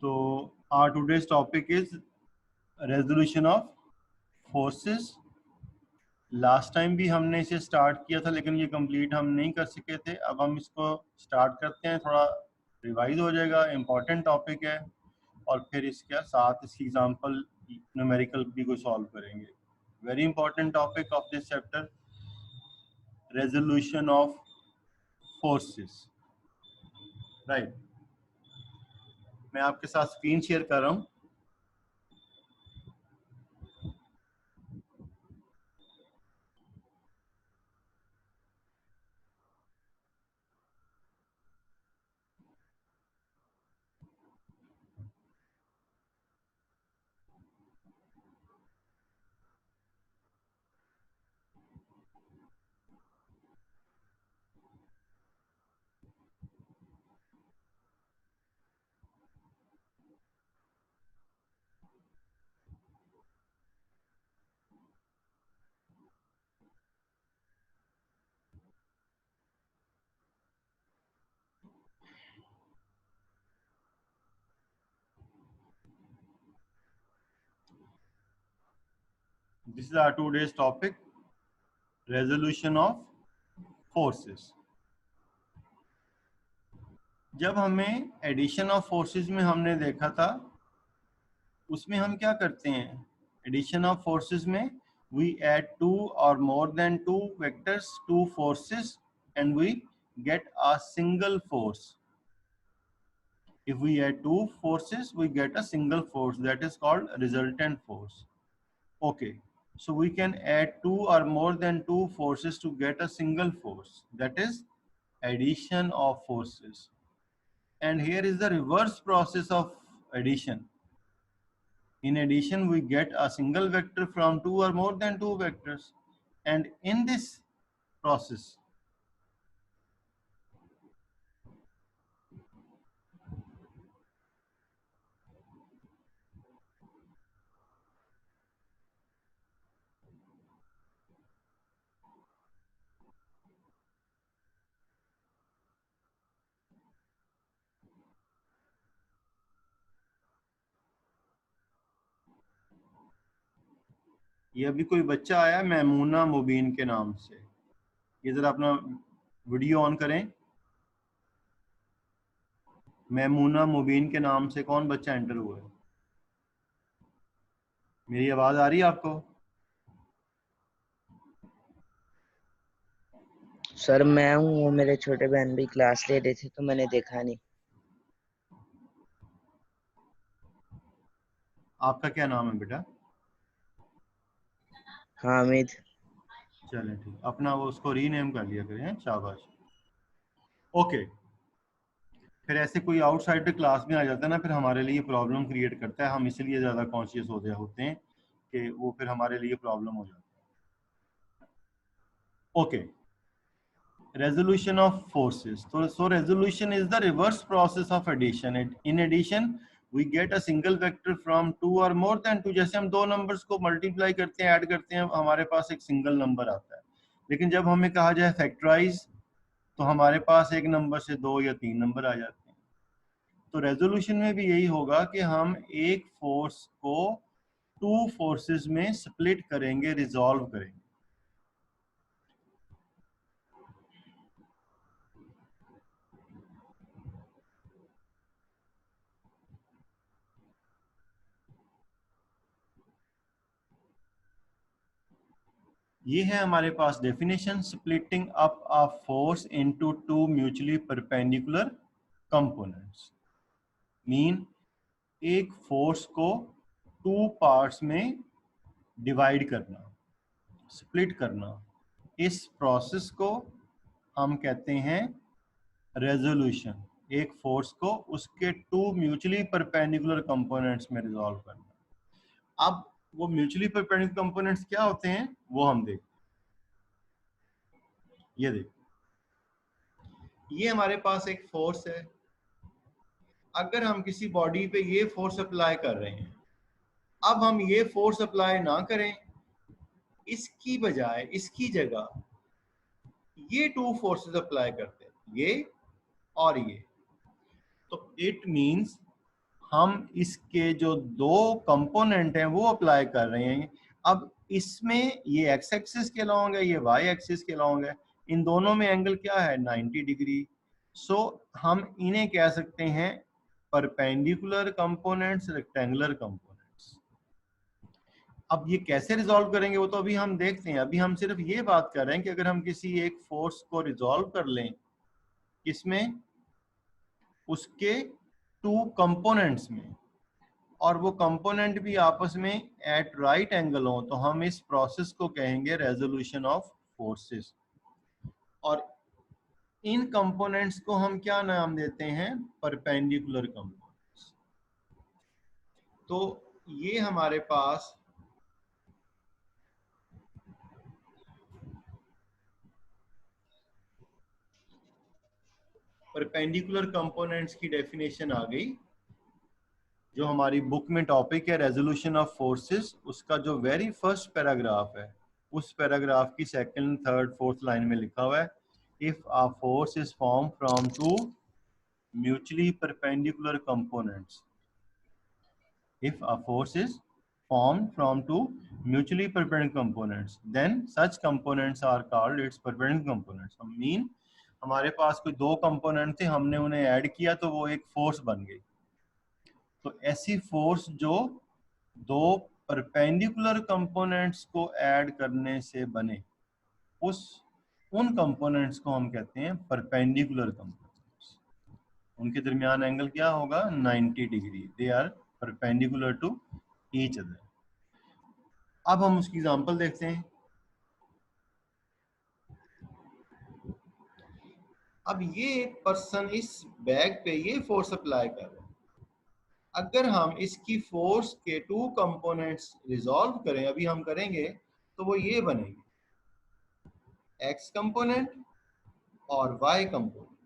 तो our today's topic is resolution of forces. Last time भी हमने इसे स्टार्ट किया था लेकिन ये कंप्लीट हम नहीं कर सके थे। अब हम इसको स्टार्ट करते हैं, थोड़ा रिवाइज हो जाएगा, इम्पॉर्टेंट टॉपिक है। और फिर इसके साथ इसकी एग्जांपल न्यूमेरिकल भी को सॉल्व करेंगे। Very important topic of this chapter, resolution of forces. Right, मैं आपके साथ स्क्रीन शेयर कर रहा हूँ। This is our today's topic, resolution of forces. जब हमें एडिशन ऑफ फोर्सेस में हमने देखा था, उसमें हम क्या करते हैं? एडिशन ऑफ फोर्सेस में we add two or more than two vectors, two forces, and we get a single force. If we add two forces, we get a single force, that is called resultant force. Okay, so we can add two or more than two forces to get a single force, that is addition of forces. And here is the reverse process of addition. In addition, we get a single vector from two or more than two vectors. And in this process, ये अभी कोई बच्चा आया मैमूना मुबीन के नाम से, ये जरा अपना वीडियो ऑन करें। मैमूना मुबीन के नाम से कौन बच्चा एंटर हुआ है? मेरी आवाज आ रही है आपको? सर मैं हूँ, मेरे छोटे बहन भी क्लास ले रहे थे तो मैंने देखा नहीं। आपका क्या नाम है बेटा? हामिद। चलें ठीक, अपना वो उसको रीनेम कर लिया करें, शाबाश। ओके, फिर ऐसे कोई आउटसाइडर क्लास में आ जाता है ना, फिर हमारे लिए प्रॉब्लम क्रिएट करता है। हम इसलिए ज़्यादा कॉन्शियस होते हैं कि वो फिर हमारे लिए प्रॉब्लम हो जाती है। Okay, resolution of forces. So resolution is the reverse process of addition. In addition, we get a single vector from two or more than two. जैसे हम दो नंबर्स को मल्टीप्लाई करते हैं, ऐड करते हैं, हमारे पास एक सिंगल नंबर आता है। लेकिन जब हमें कहा जाए फैक्टराइज, तो हमारे पास एक नंबर से दो या तीन नंबर आ जाते हैं। तो रेजोल्यूशन में भी यही होगा कि हम एक फोर्स को टू फोर्सेस में स्प्लिट करेंगे, रिजॉल्व करेंगे। ये है हमारे पास definition, splitting up a force into two mutually perpendicular components. Mean एक फोर्स को टू पार्ट्स में डिवाइड करना, स्प्लिट करना। इस प्रोसेस को हम कहते हैं रेजोल्यूशन। एक फोर्स को उसके टू म्यूचुअली परपेंडिकुलर कंपोनेंट्स में रिजॉल्व करना। अब वो म्यूचुअली परपेंडिकुलर कंपोनेंट्स क्या होते हैं वो हम देखते हैं। ये देखो, ये हमारे पास एक फोर्स है। अगर हम किसी बॉडी पे ये फोर्स अप्लाई कर रहे हैं, अब हम ये फोर्स अप्लाई ना करें, इसकी बजाय इसकी जगह ये टू फोर्सेस अप्लाई करते हैं, ये और ये। तो इट मींस हम इसके जो दो कंपोनेंट हैं वो अप्लाई कर रहे हैं। अब इसमें ये एक्स एक्सिस के लॉन्ग है, ये वाई एक्सिस के लॉन्ग है, इन दोनों में एंगल क्या है 90 डिग्री। सो हम इन्हें कह सकते हैं परपेंडिकुलर कंपोनेंट्स, रेक्टेंगुलर कंपोनेंट्स। अब ये कैसे रिजॉल्व करेंगे वो तो अभी हम देखते हैं। अभी हम सिर्फ ये बात कर रहे हैं कि अगर हम किसी एक फोर्स को रिजॉल्व कर लें इसमें उसके टू कंपोनेंट्स में, और वो कंपोनेंट भी आपस में एट राइट एंगल हो, तो हम इस प्रोसेस को कहेंगे रेजोल्यूशन ऑफ फोर्सेस। और इन कंपोनेंट्स को हम क्या नाम देते हैं, परपेंडिकुलर कंपोनेंट्स। तो ये हमारे पास परपेंडिकुलर कंपोनेंट्स की डेफिनेशन आ गई। जो हमारी बुक में टॉपिक है रेजोल्यूशन ऑफ फोर्सेस, उसका जो वेरी फर्स्ट पैराग्राफ है, उस पैराग्राफ की सेकंड, थर्ड, फोर्थ लाइन में लिखा हुआ है, if a force is form from to mutually perpendicular components, if a force is formed from two mutually perpendicular components, then such components are called its perpendicular components. Mean हमारे पास कोई दो component थे, हमने उन्हें ऐड किया तो वो एक फोर्स बन गई। तो ऐसी फोर्स जो दो परपेंडिकुलर कंपोनेंट्स को ऐड करने से बने, उन कंपोनेंट्स को हम कहते हैं परपेंडिकुलर कंपोनेंट्स। उनके दरमियान एंगल क्या होगा 90 degree, they are perpendicular to each other. अब हम उसकी एग्जांपल देखते हैं। अब ये पर्सन इस बैग पे ये फोर्स अप्लाई कर रहा है। अगर हम इसकी फोर्स के टू कंपोनेंट्स रिजॉल्व करें, अभी हम करेंगे, तो वो ये बनेंगे एक्स कंपोनेंट और वाई कंपोनेंट।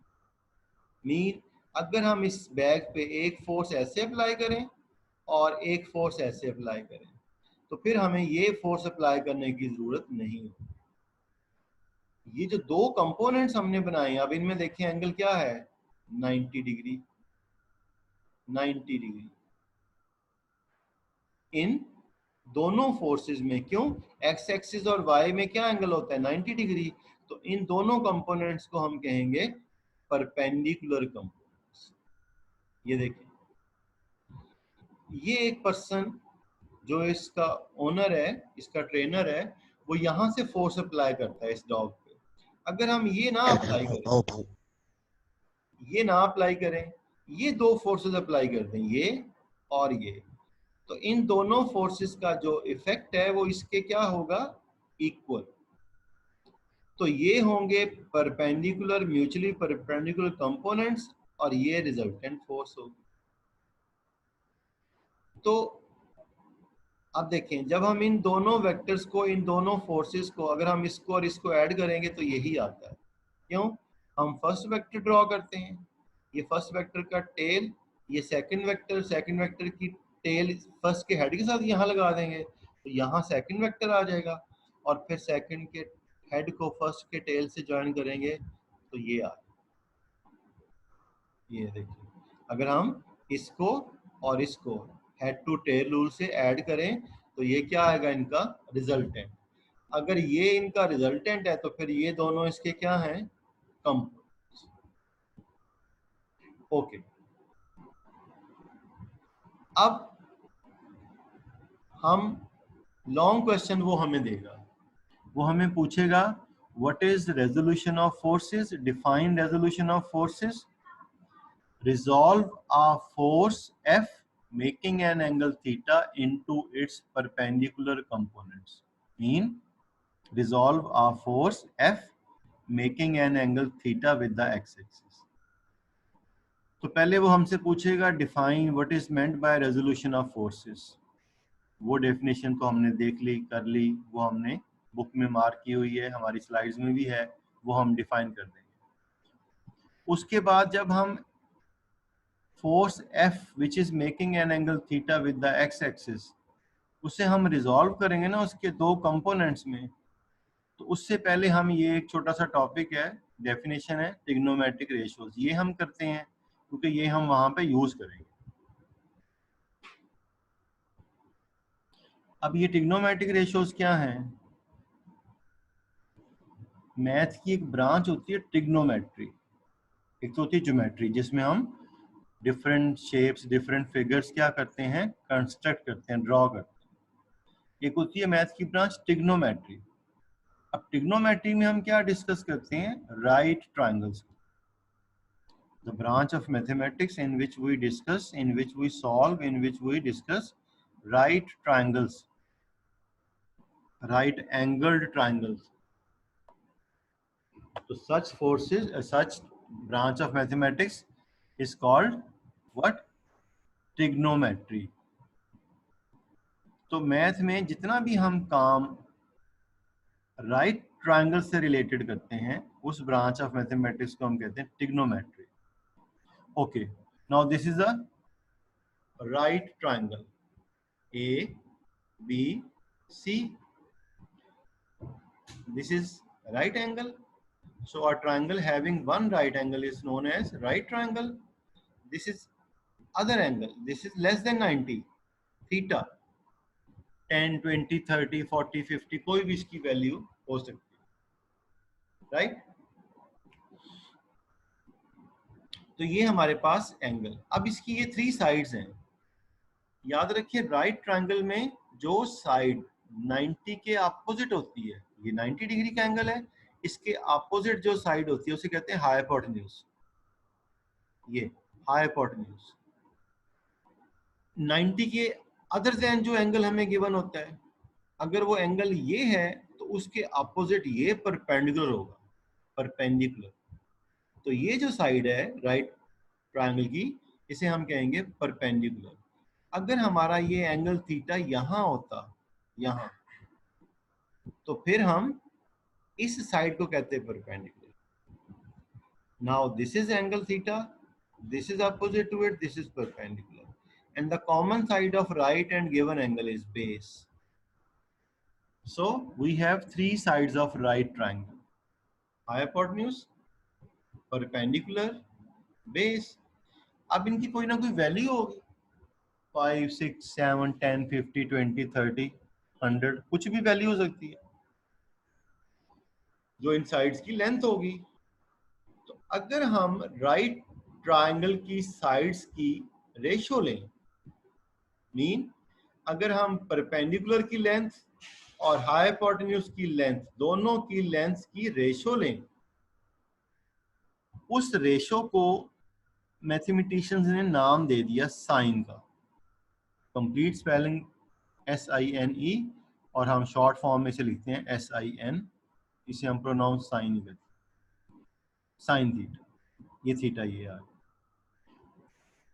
मीन अगर हम इस बैग पे एक फोर्स ऐसे अप्लाई करें और एक फोर्स ऐसे अप्लाई करें, तो फिर हमें ये फोर्स अप्लाई करने की जरूरत नहीं है। ये जो दो कंपोनेंट्स हमने बनाए, अब इनमें देखिए एंगल क्या है 90 डिग्री, 90 डिग्री इन दोनों फोर्सेस में। क्यों? एक्स एक्सिस और वाई में क्या एंगल होता है 90 डिग्री। तो इन दोनों कंपोनेंट्स को हम कहेंगे परपेंडिकुलर कंपोनेंट्स। ये देखिए, ये एक पर्सन जो इसका ओनर है, इसका ट्रेनर है, वो यहां से फोर्स अप्लाई करता है इस डॉग पे। अगर हम ये ना अप्लाई करें, ये ना अप्लाई करें, ये दो फोर्सेस अप्लाई कर दें, ये और ये, तो इन दोनों फोर्सेस का जो इफेक्ट है वो इसके क्या होगा इक्वल। तो ये होंगे परपेंडिकुलर, म्यूचुअली परपेंडिकुलर कंपोनेंट्स, और ये रिजल्टेंट फोर्स होगी। तो अब देखें, जब हम इन दोनों वेक्टर्स को, इन दोनों फोर्सेस को, अगर हम इसको और इसको ऐड करेंगे तो यही आता है। क्यों? हम फर्स्ट वेक्टर ड्रॉ करते हैं, ये फर्स्ट वेक्टर का टेल, ये सेकंड वेक्टर की टेल फर्स्ट के हेड के साथ यहाँ लगा देंगे, तो यहाँ सेकंड वेक्टर आ जाएगा, और फिर सेकंड के हेड को फर्स्ट के टेल से ज्वाइन करेंगे तो ये आ, ये देखिए, अगर हम इसको और इसको हेड टू टेल रूल से ऐड करें तो ये क्या आएगा इनका रिजल्टेंट। अगर ये इनका रिजल्टेंट है तो फिर ये दोनों इसके क्या हैं कंपोनेंट्स। ओके, अब हम लॉन्ग क्वेश्चन वो हमें देगा, वो हमें पूछेगा what is resolution of forces, define resolution of forces, resolve a force F making an angle theta into its perpendicular components. Mean resolve a force F making an angle theta with the x-axis. तो पहले वो हमसे पूछेगा define what is meant by resolution of forces. वो definition तो हमने देख ली, कर ली, वो हमने बुक में मार्क की हुई है, हमारी स्लाइड्स में भी है, वो हम डिफाइन कर देंगे। उसके बाद जब हम force F which is making an angle theta with the x-axis, उसे हम रिजॉल्व करेंगे ना उसके दो कंपोनेंट्स में, तो उससे पहले हम ये एक छोटा सा टॉपिक है, डेफिनेशन है ट्रिग्नोमेट्रिक रेशियोज, ये हम करते हैं क्योंकि ये हम वहाँ पे यूज करेंगे। अब ये ट्रिग्नोमेट्रिक रेशियोज क्या हैं? मैथ की एक ब्रांच होती है ट्रिग्नोमेट्री, एक तो होती है ज्योमेट्री जिसमें हम डिफरेंट शेप्स, डिफरेंट फिगर्स क्या करते हैं, कंस्ट्रक्ट करते हैं, ड्रॉ करते हैं। एक होती है मैथ की ब्रांच ट्रिग्नोमेट्री। अब ट्रिग्नोमेट्री में हम क्या डिस्कस करते हैं? Right triangles. The branch of mathematics in which we discuss, in which we solve, in which we discuss right triangles, right angled triangles. So such forces, such branch of mathematics is called what? Trigonometry. तो math में जितना भी हम काम right triangle से related करते हैं उस ब्रांच ऑफ मैथमेटिक्स को हम कहते हैं trigonometry. Okay, now this is a right triangle A, B, C. This is right angle. So a triangle having one right angle is known as right triangle. This is other angle. This is less than 90. Theta 10, 20, 30, 40, 50 कोई भी इसकी value हो सकती है, right? तो ये हमारे पास angle. अब इसकी ये 3 साइड्स हैं। याद रखिए राइट ट्रायंगल में जो साइड 90 के अपोजिट होती है, ये 90 डिग्री का एंगल है, इसके अपोजिट जो साइड होती है उसे कहते हैं हाइपोटेन्यूज। ये हाइपोटेन्यूज 90 के अदर देन जो एंगल हमें गिवन होता है, अगर वो एंगल ये है तो उसके अपोजिट ये परपेंडिकुलर होगा, परपेंडिकुलर। तो ये जो साइड है राइट ट्रायंगल की, इसे हम कहेंगे परपेंडिकुलर। अगर हमारा ये एंगल थीटा यहाँ होता, यहाँ, तो फिर हम इस साइड को कहते हैं perpendicular. Now this is angle theta, this is opposite to it, this is perpendicular, and the common side of right and given angle is base. So we have 3 sides of right triangle: hypotenuse, perpendicular, base. अब इनकी कोई ना कोई value होगी, 5, 6, 7, 10, 50, 20, 30, 100, कुछ भी value हो सकती है जो इन साइड्स की लेंथ होगी। तो अगर हम राइट ट्रायंगल की साइड्स की रेशियो लें, मीन अगर हम परपेंडिकुलर की लेंथ और हाइपोटेन्यूज की लेंथ, दोनों की लेंथ की रेशियो लें, उस रेशियो को मैथमेटिशियंस ने नाम दे दिया साइन का। कंप्लीट स्पेलिंग SINE, और हम शॉर्ट फॉर्म में से लिखते हैं SIN। इसे हम प्रोनाउंस साइन ही करते हैं, साइन थीटा। ये थीटा ये आ।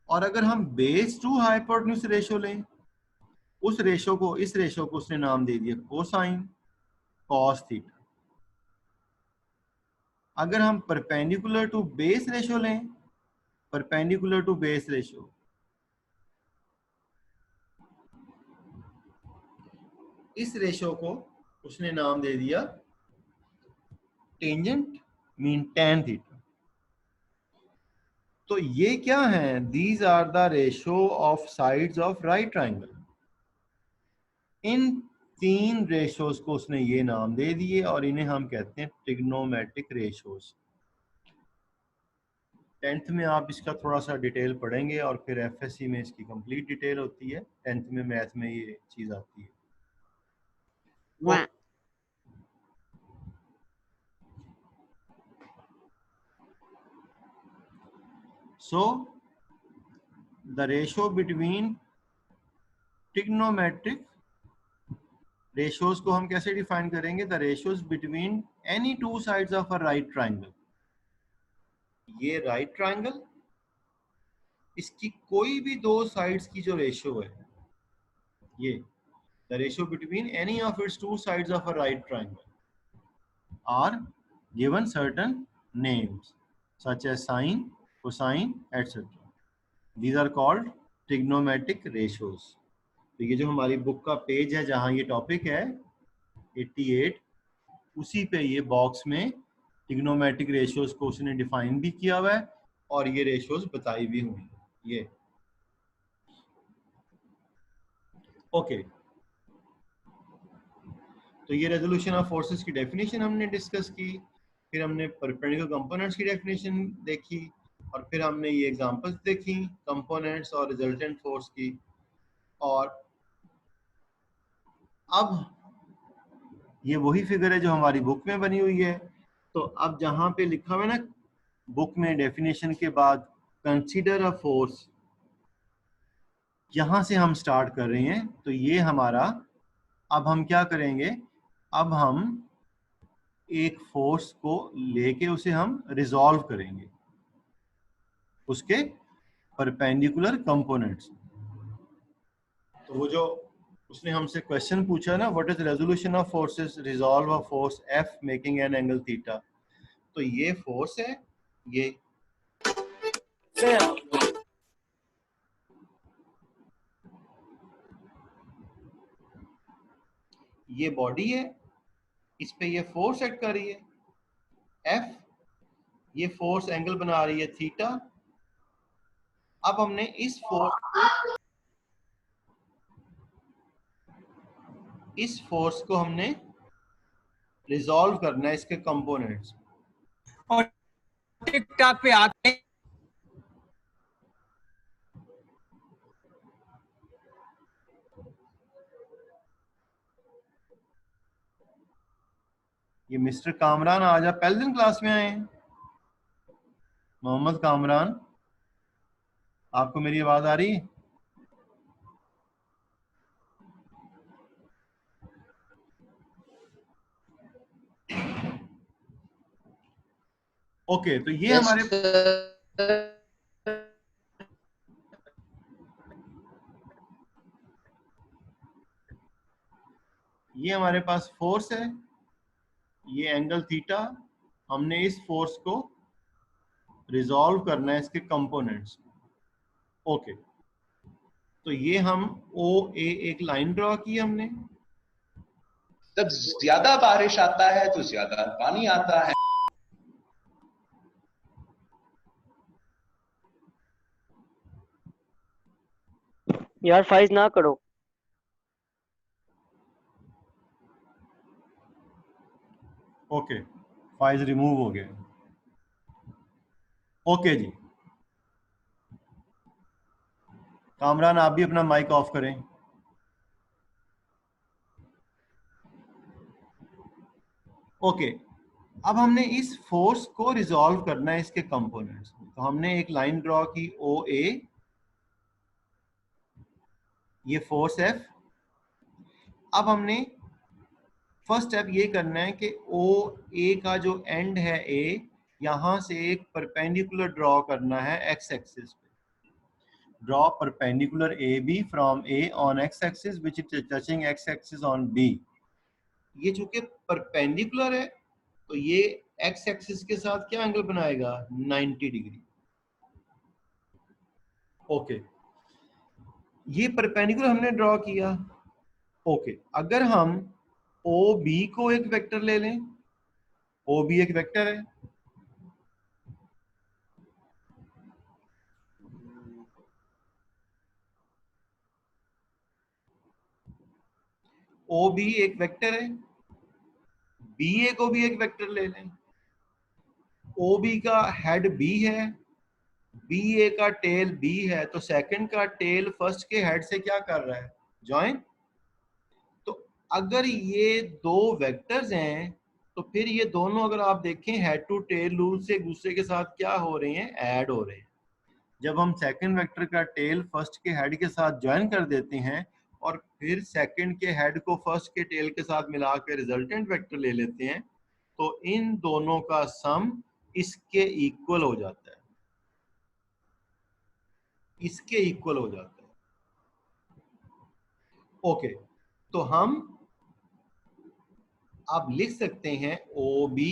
और अगर हम बेस टू हाइपोटेन्यूज रेशियो लें, उस रेशियो को, इस रेशियो को उसने नाम दे दिया कोसाइन, कॉस थीटा। अगर हम परपेंडिकुलर टू बेस रेशियो लें, परपेंडिकुलर टू बेस रेशियो, इस रेशियो को उसने नाम दे दिया टेंजेंट, मीन टैन थीटा। तो ये क्या है? These are the ratio of sides of right triangle. इन 3 रेशियोज को उसने ये नाम दे दिए और इन्हें हम कहते हैं ट्रिग्नोमेट्रिक रेशियोज। 10th में आप इसका थोड़ा सा डिटेल पढ़ेंगे और फिर FSC में इसकी कंप्लीट डिटेल होती है। 10th में मैथ में ये चीज आती है। So the ratio between trigonometric ratios को हम कैसे डिफाइन करेंगे? The ratios between any 2 sides of a right triangle. ये राइट ट्रायंगल, इसकी कोई भी 2 साइड्स की जो रेशियो है, ये the ratio between any of its 2 sides of a right triangle are given certain names such as sine, cosine, etc. These are called trigonometric ratios. तो ये जो हमारी बुक का पेज है जहाँ ये टॉपिक है 88, उसी पे ये बॉक्स में ट्रिग्नोमेट्रिक रेशियोज को उसने डिफाइन भी किया हुआ है और ये रेशियोज बताई भी हुई है। ये ओके, तो ये रेजोल्यूशन ऑफ फोर्सेस की डेफिनेशन हमने डिस्कस की, फिर हमने परपेंडिकुलर कंपोनेंट्स की डेफिनेशन देखी, और फिर हमने ये एग्जांपल्स देखी कंपोनेंट्स और रिजल्टेंट फोर्स की। और अब ये वही फिगर है जो हमारी बुक में बनी हुई है। तो अब जहां पे लिखा हुआ है ना बुक में डेफिनेशन के बाद कंसीडर अ फोर्स, यहां से हम स्टार्ट कर रहे हैं। तो ये हमारा, अब हम क्या करेंगे, अब हम एक फोर्स को लेके उसे हम रिजॉल्व करेंगे उसके परपेंडिकुलर कंपोनेंट्स। तो वो जो उसने हमसे क्वेश्चन पूछा ना, what is resolution of forces, resolve a force F making an angle theta. तो ये फोर्स है, ये बॉडी है, इस पे ये फोर्स एक्ट कर रही है एफ, ये फोर्स एंगल बना रही है थीटा। अब हमने इस फोर्स को हमने रिजॉल्व करना है इसके कंपोनेंट्स। और टिकटॉक पे आते हैं। ये मिस्टर कामरान आज आप पहले दिन क्लास में आए हैं। मोहम्मद कामरान, आपको मेरी आवाज आ रही है? ओके, तो ये हमारे ये हमारे पास फोर्स है, ये एंगल थीटा, हमने इस फोर्स को रिजॉल्व करना है इसके कंपोनेंट्स। ओके, तो ये हम ओ ए एक लाइन ड्रॉ की हमने। जब ज्यादा बारिश आता है तो ज्यादा पानी आता है। यार फाइज ना करो। ओके, फाइल्स रिमूव हो गए। ओके जी, कामरान आप भी अपना माइक ऑफ करें। ओके, अब हमने इस फोर्स को रिजॉल्व करना है इसके कंपोनेंट्स। तो हमने एक लाइन ड्रॉ की ओ ए, ये फोर्स एफ। अब हमने फर्स्ट स्टेप ये करना है कि ओ ए का जो एंड है ए, यहां से एक परपेंडिकुलर ड्रॉ करना है एक्स एक्सिस पे। Draw perpendicular A B from A on x axis which is touching x axis on B. ये चूंकि परपेंडिकुलर है तो ये एक्स एक्सिस के साथ क्या एंगल बनाएगा, 90 डिग्री। ओके, ये परपेंडिकुलर हमने ड्रॉ किया। ओके, अगर हम ओ बी को एक वेक्टर ले लें, ओ बी एक वेक्टर है, ओ बी एक वेक्टर है, बी ए को भी एक वेक्टर ले लें। ओ बी का हेड बी है, बी ए का टेल बी है, तो सेकंड का टेल फर्स्ट के हेड से क्या कर रहा है, ज्वाइन। तो अगर ये दो वेक्टर्स हैं तो फिर ये दोनों अगर आप देखें हेड टू टेल रूल से एक दूसरे के साथ क्या हो रहे हैं, ऐड हो रहे हैं। जब हम सेकंड वेक्टर का टेल फर्स्ट के हेड के साथ ज्वाइन कर देते हैं और फिर सेकंड के हेड को फर्स्ट के टेल के साथ मिला के रिजल्टेंट वेक्टर ले लेते हैं, तो इन दोनों का सम इसके इक्वल हो जाता है, इसके इक्वल हो जाता है। ओके, तो हम अब लिख सकते हैं ओ बी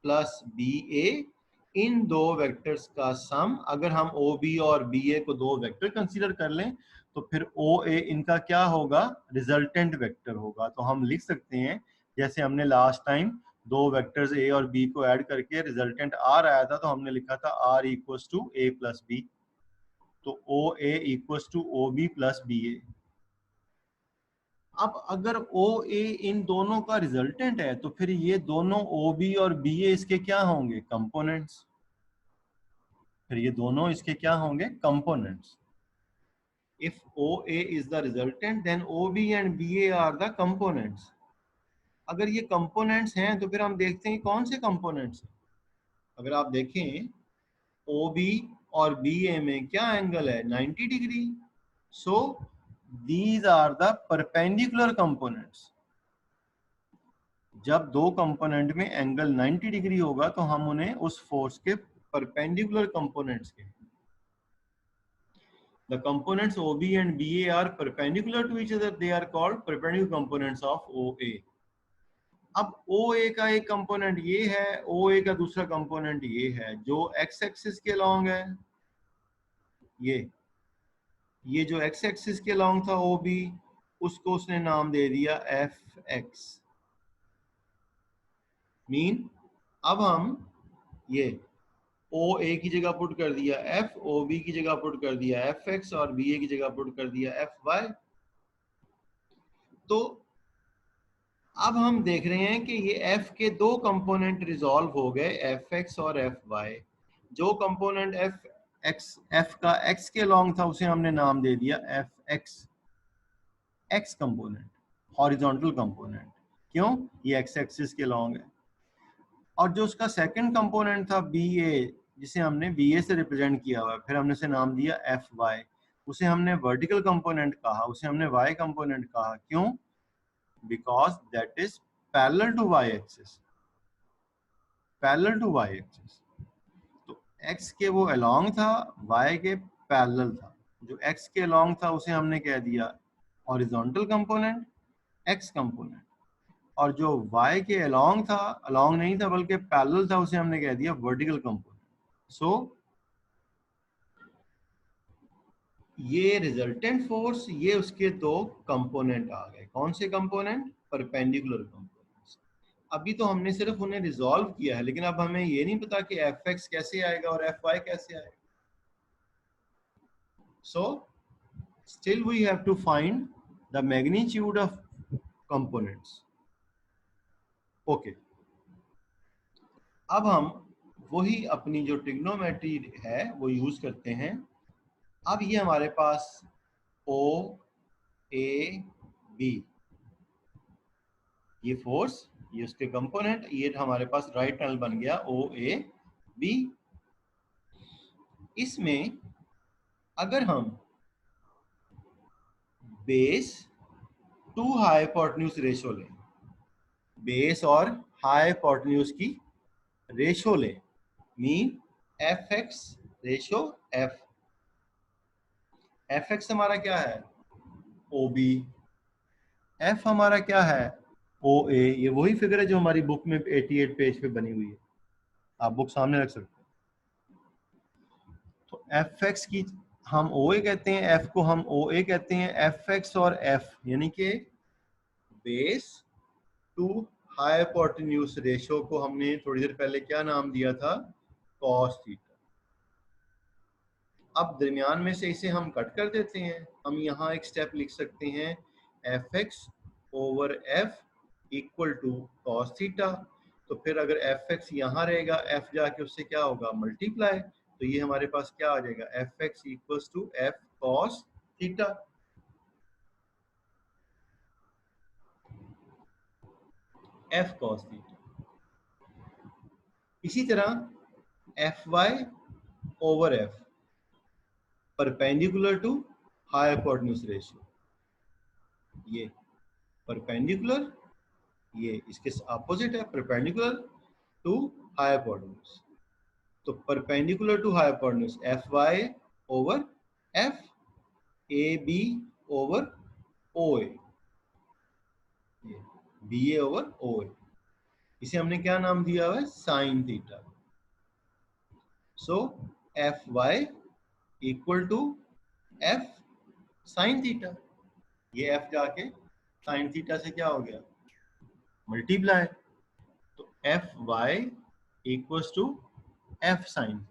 प्लस बी ए, इन दो वेक्टर्स का सम। अगर हम ओ बी और बी ए को दो वेक्टर कंसीडर कर लें तो फिर ओ ए इनका क्या होगा, रिजल्टेंट वेक्टर होगा। तो हम लिख सकते हैं जैसे हमने लास्ट टाइम दो वेक्टर्स ए और बी को ऐड करके रिजल्टेंट आर आया था, तो हमने लिखा था R equals to A plus B. तो O A equals to O B plus B A. अब अगर ओ ए इन दोनों का रिजल्टेंट है तो फिर ये दोनों ओ बी और बी ए इसके क्या होंगे? कंपोनेंट्स। फिर ये दोनों इसके क्या होंगे? Components. If OA is the resultant, then OB and BA are the components. अगर ये कंपोनेंट्स हैं तो फिर हम देखते हैं कौन से कंपोनेंट्स हैं। अगर आप देखें OB और BA में क्या एंगल है? 90 degree. So these are the perpendicular components. जब दो कंपोनेंट में एंगल 90 डिग्री होगा तो हम उन्हें उस फोर्स के परपेंडिकुलर कंपोनेंट्स के। The components OB and BA are perpendicular to each other. They are called perpendicular components of OA. अब OA का एक कंपोनेंट ये है, OA का दूसरा कंपोनेंट ये है, जो x एक्सिस के लॉन्ग है। ये जो x एक्सिस के लॉन्ग था OB, उसको उसने नाम दे दिया fx। मीन अब हम ये OA की जगह पुट कर दिया F, OB की जगह पुट कर दिया FX और BA की जगह पुट कर दिया FY। तो अब हम देख रहे हैं कि ये F के दो कंपोनेंट रिजॉल्व हो गए, FX और FY। जो कंपोनेंट F का X के लॉन्ग था उसे हमने नाम दे दिया FX, X component, horizontal component. क्यों? ये X एक्सिस के लॉन्ग है। और जो उसका सेकंड कंपोनेंट था BA, जिसे हमने BA से रिप्रेजेंट किया हुआ, फिर हमने उसे नाम दिया FY। उसे हमने वर्टिकल कंपोनेंट कहा, उसे हमने Y कंपोनेंट कहा। क्यों? Because that is parallel to Y axis, parallel to Y axis. तो X के वो अलोंग था, Y के पैरेलल था। जो X के अलोंग था उसे हमने कह दिया हॉरिजॉन्टल कंपोनेंट, X कंपोनेंट। और जो Y के अलोंग था, अलोंग नहीं था बल्कि पैरेलल था, उसे हमने कह दिया वर्टिकल कंपोनेंट। सो ये रिजल्टेंट फोर्स, ये उसके दो कंपोनेंट आ गए। कौन से कंपोनेंट? Perpendicular components. अभी तो हमने सिर्फ उन्हें रिजॉल्व किया है, लेकिन अब हमें ये नहीं पता कि Fx कैसे आएगा और Fy कैसे आएगा। So still we have to find the magnitude of components. Okay, अब हम वही अपनी जो ट्रिग्नोमेट्री है वो यूज करते हैं। अब ये हमारे पास O A B, ये फोर्स, ये उसके कंपोनेंट, ये हमारे पास राइट एंगल बन गया O A B। इसमें अगर हम बेस टू हाइपोटेन्यूज रेशो लें, बेस और हाइपोटेन्यूज की रेशो लें, mean Fx ratio F। Fx हमारा क्या है? OB। F हमारा क्या है? OA। ये वही फिगर है जो हमारी बुक में 88 पेज पे बनी हुई है, आप बुक सामने रख सकते हैं। तो Fx की हम OA कहते हैं, F को हम OA कहते हैं। Fx और F यानी कि बेस टू हाइपोटेन्यूज रेशो को हमने थोड़ी देर पहले क्या नाम दिया था? cos theta. अब दरमियान में से इसे हम कट कर देते हैं। हम यहाँ एक स्टेप लिख सकते हैं, Fx over F equal to cos theta. तो फिर अगर Fx यहाँ रहेगा, F जाके उससे क्या होगा? मल्टीप्लाई। तो ये हमारे पास क्या आ जाएगा? Fx equals to F cos theta. F cos theta. इसी तरह Fy over F perpendicular to hypotenuse ratio, ये परपेंडिकुलर, ये इसके अपोजिट है, परपेंडिकुलर टू हाइपोटेन्यूज। तो perpendicular to hypotenuse Fy over F, AB over OA, BA over OA। इसे हमने क्या नाम दिया हुआ है? Sine theta. So Fy equal to F sine theta. ये F जाके साइन थीटा से क्या हो गया? मल्टीप्लाई। तो Fy equals to F sine.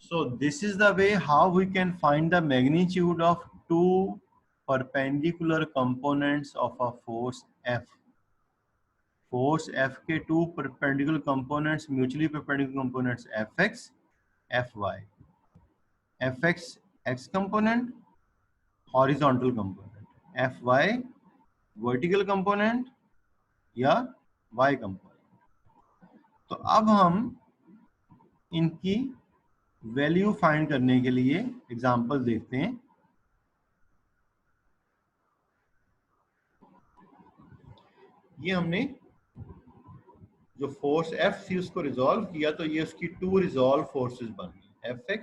So this is the way how we can find the magnitude of two perpendicular components of a force F. Force F के two perpendicular components, mutually perpendicular components Fx, Fy. Fx x component, horizontal component, Fy vertical component या y component. तो अब हम इनकी value find करने के लिए example देखते हैं. ये हमने जो फोर्स F थी उसको रिजॉल्व किया, तो ये उसकी टू रिजॉल्व फोर्सेस बन गई, Fx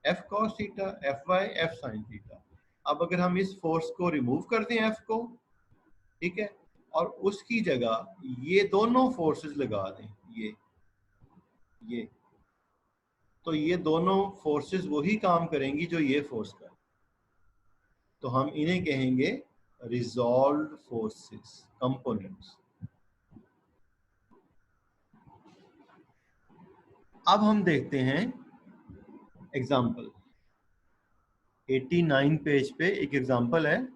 F cos theta, Fy F sin theta. अब अगर हम इस फोर्स को रिमूव कर दें F को, ठीक है, और उसकी जगह ये दोनों फोर्सेस लगा दें, ये तो ये दोनों फोर्सेस वही काम करेंगी जो ये फोर्स कर. तो हम इन्हें कहेंगे रिजॉल्व्ड फोर्सेस कंपोनेंट्स. अब हम देखते हैं एग्जाम्पल. 89 पेज पे एक एग्जाम्पल है,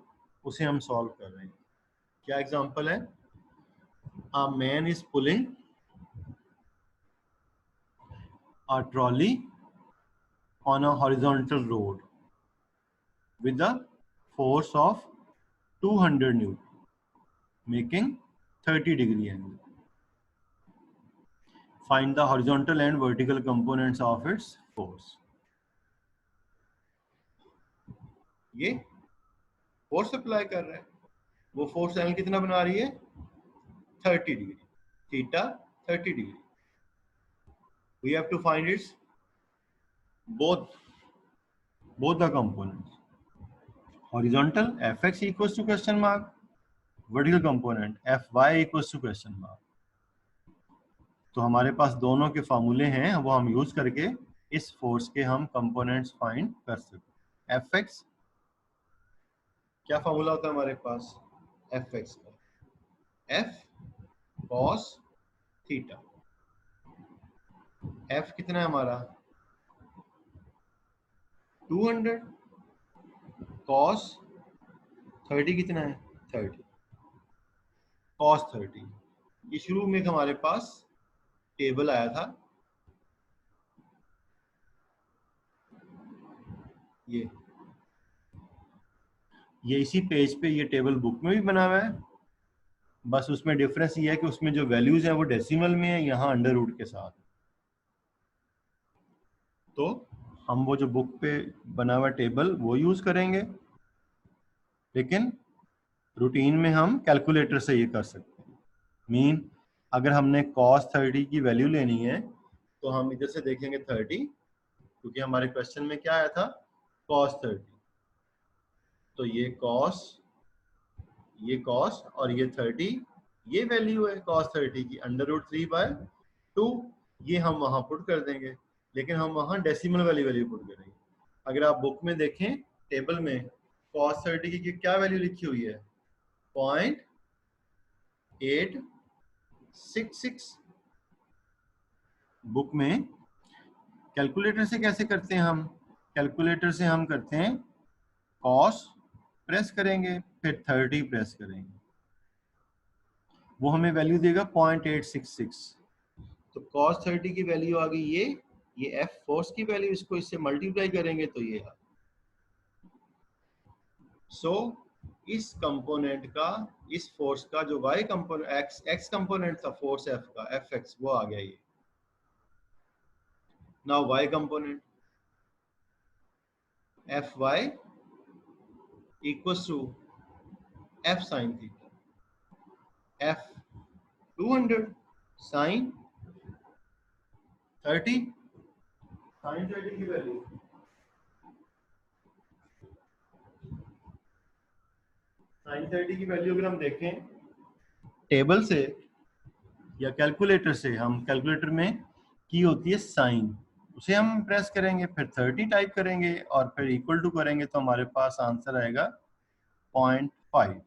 उसे हम सॉल्व कर रहे हैं. क्या एग्जाम्पल है? A man is pulling a trolley on a horizontal road with a force of 200 Newton, making 30-degree angle. Find the horizontal and vertical components of its force. ये फोर्स अप्लाई कर रहा है, वो फोर्स एंगल कितना बना रही है? 30 degree, theta 30 degree. We have to find its both the components. Horizontal Fx equals to question mark, vertical component Fy equals to question mark. तो हमारे पास दोनों के फार्मूले हैं, वो हम यूज करके इस फोर्स के हम कंपोनेंट्स फाइंड कर सकते हैं. Fx क्या फार्मूला होता है हमारे पास? Fx का F cos थीटा. F कितना है हमारा? 200. cos 30 कितना है? 30. cos 30. ये शुरू में हमारे पास टेबल आया था, ये इसी पेज पे ये टेबल बुक में भी बना हुआ है. बस उसमें डिफरेंस ये है कि उसमें जो वैल्यूज है वो डेसिमल में है, यहाँ अंडर रूट के साथ. तो हम वो जो बुक पे बना हुआ टेबल वो यूज करेंगे, लेकिन रूटीन में हम कैलकुलेटर से ये कर सकते हैं. मीन अगर हमने cos 30 की वैल्यू लेनी है तो हम इधर से देखेंगे 30, क्योंकि हमारे क्वेश्चन में क्या आया था? cos 30. तो ये cos और ये 30, ये वैल्यू है cos 30 की अंडर रूट 3/2. ये हम वहां पुट कर देंगे, लेकिन हम वहां डेसिमल वाली वैल्यू पुट करेंगे. अगर आप बुक में देखें टेबल में cos 30 की क्या वैल्यू लिखी हुई है? 0.866. बुक में. कैलकुलेटर से कैसे करते हैं हम? कैलकुलेटर से हम करते हैं cos प्रेस करेंगे, फिर 30 प्रेस करेंगे, वो हमें वैल्यू देगा 0.866. तो cos 30 की वैल्यू आ गई ये F फोर्स की वैल्यू, इसको इससे मल्टीप्लाई करेंगे तो ये है. सो इस कंपोनेंट का, इस फोर्स का जो y कंपोनेंट x कंपोनेंट था फोर्स F का Fx, वो आ गया ये. Now y component Fy equals to F sin theta. F 200 sin 30. sin 30 की वैल्यू अगर हम देखें टेबल से या कैलकुलेटर से, हम कैलकुलेटर में की होती है साइन, उसे हम प्रेस करेंगे, फिर 30 टाइप करेंगे और फिर इक्वल टू करेंगे, तो हमारे पास आंसर आएगा 0.5.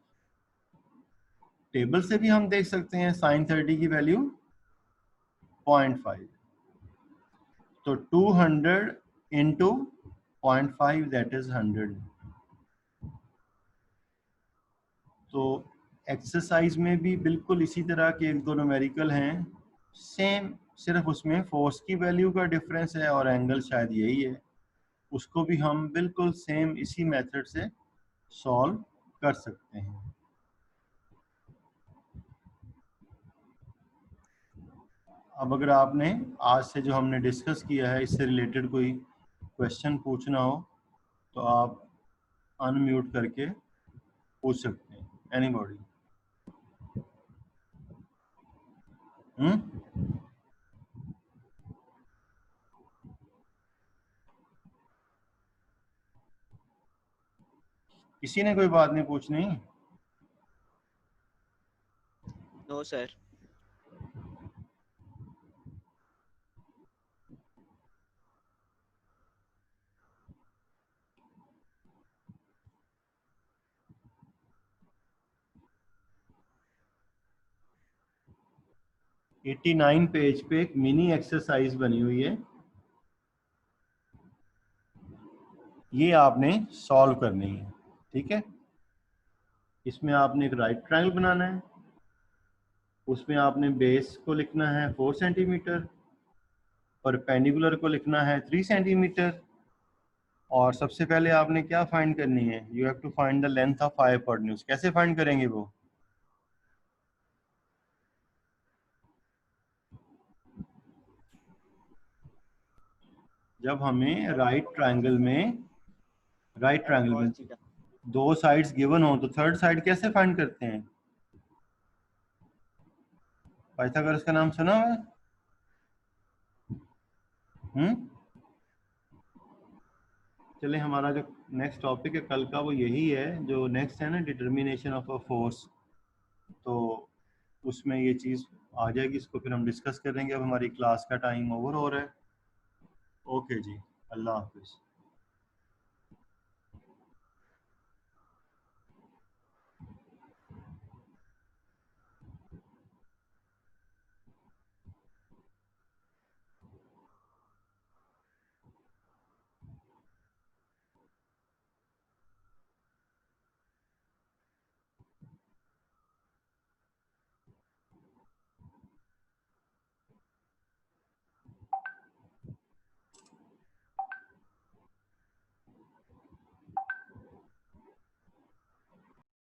टेबल से भी हम देख सकते हैं sin 30 की वैल्यू 0.5. तो 200 into 0.5 that is 100. तो एक्सरसाइज में भी बिल्कुल इसी तरह के एक दो न्यूमेरिकल हैं सेम, सिर्फ उसमें फोर्स की वैल्यू का डिफरेंस है और एंगल शायद यही है। उसको भी हम बिल्कुल सेम इसी मेथड से सॉल्व कर सकते हैं। अब अगर आपने आज से जो हमने डिस्कस किया है इससे रिलेटेड कोई क्वेश्चन पूछना हो तो आप अनम्यूट करके पूछ सकते हैं। एनीबॉडी? किसी ने कोई बात नहीं पूछनी? No sir. है 89 पेज पे एक मिनी एक्सरसाइज बनी हुई है, ये आपने सॉल्व करनी है। ठीक है, इसमें आपने एक राइट ट्रायंगल बनाना है, उसमें आपने बेस को लिखना है 4 सेंटीमीटर, परपेंडिकुलर को लिखना है 3 सेंटीमीटर, और सबसे पहले आपने क्या फाइंड करनी है, you have to find the length of hypotenuse. कैसे फाइंड करेंगे वो? जब हमें राइट ट्रायंगल में दो साइड्स गिवन हो तो थर्ड साइड कैसे फाइंड करते हैं? पाइथागोरस का नाम सुना हुआ है? चले, हमारा जो नेक्स्ट टॉपिक है कल का वो यही है, जो नेक्स्ट है ना डिटर्मिनेशन ऑफ अ फोर्स, तो उसमें ये चीज़ आ जाएगी, इसको फिर हम डिस्कस करेंगे। अब हमारी क्लास का टाइम ओवर हो रहा है। ओके जी, अल्लाह हाफिज़।